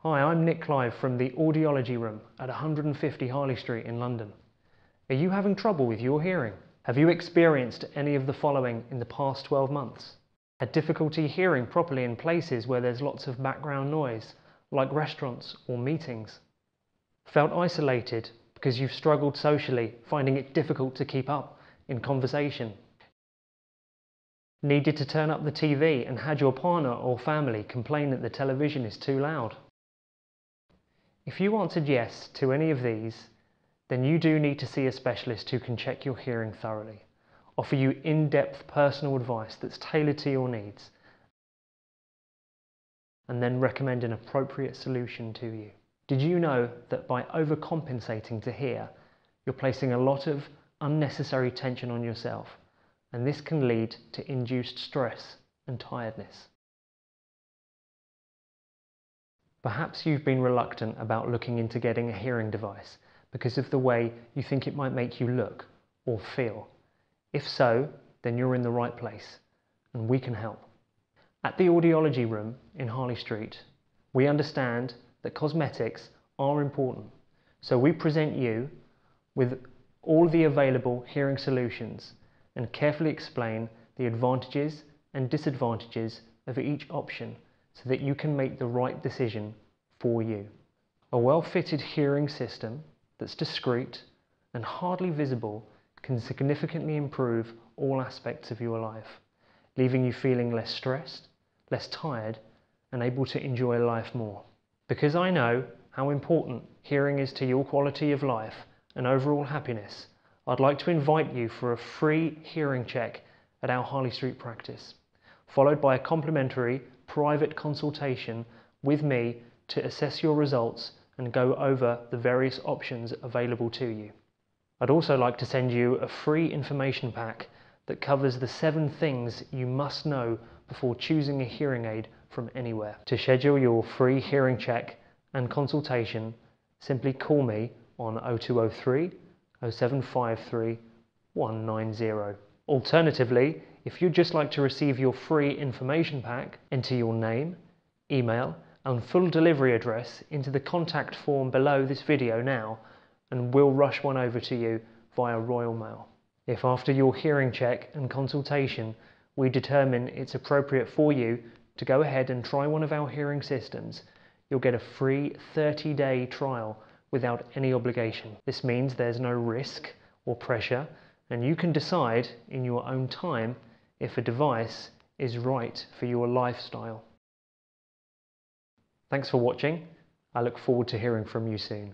Hi, I'm Nick Clive from the Audiology Room at 150 Harley Street in London. Are you having trouble with your hearing? Have you experienced any of the following in the past 12 months? Had difficulty hearing properly in places where there's lots of background noise, like restaurants or meetings? Felt isolated because you've struggled socially, finding it difficult to keep up in conversation? Needed to turn up the TV and had your partner or family complain that the television is too loud? If you answered yes to any of these, then you do need to see a specialist who can check your hearing thoroughly, offer you in-depth personal advice that's tailored to your needs, and then recommend an appropriate solution to you. Did you know that by overcompensating to hear, you're placing a lot of unnecessary tension on yourself, and this can lead to induced stress and tiredness? Perhaps you've been reluctant about looking into getting a hearing device because of the way you think it might make you look or feel. If so, then you're in the right place, and we can help. At the Audiology Room in Harley Street, we understand that cosmetics are important, so we present you with all the available hearing solutions and carefully explain the advantages and disadvantages of each option so that you can make the right decision for you. A well-fitted hearing system that's discreet and hardly visible can significantly improve all aspects of your life, leaving you feeling less stressed, less tired, and able to enjoy life more. Because I know how important hearing is to your quality of life and overall happiness, I'd like to invite you for a free hearing check at our Harley Street practice, followed by a complimentary private consultation with me to assess your results and go over the various options available to you. I'd also like to send you a free information pack that covers the 7 things you must know before choosing a hearing aid from anywhere. To schedule your free hearing check and consultation, simply call me on 0203 0753 190. Alternatively, if you'd just like to receive your free information pack, enter your name, email and full delivery address into the contact form below this video now, and we'll rush one over to you via Royal Mail. If after your hearing check and consultation we determine it's appropriate for you to go ahead and try one of our hearing systems, you'll get a free 30-day trial without any obligation. This means there's no risk or pressure, and you can decide in your own time if a device is right for your lifestyle. Thanks for watching. I look forward to hearing from you soon.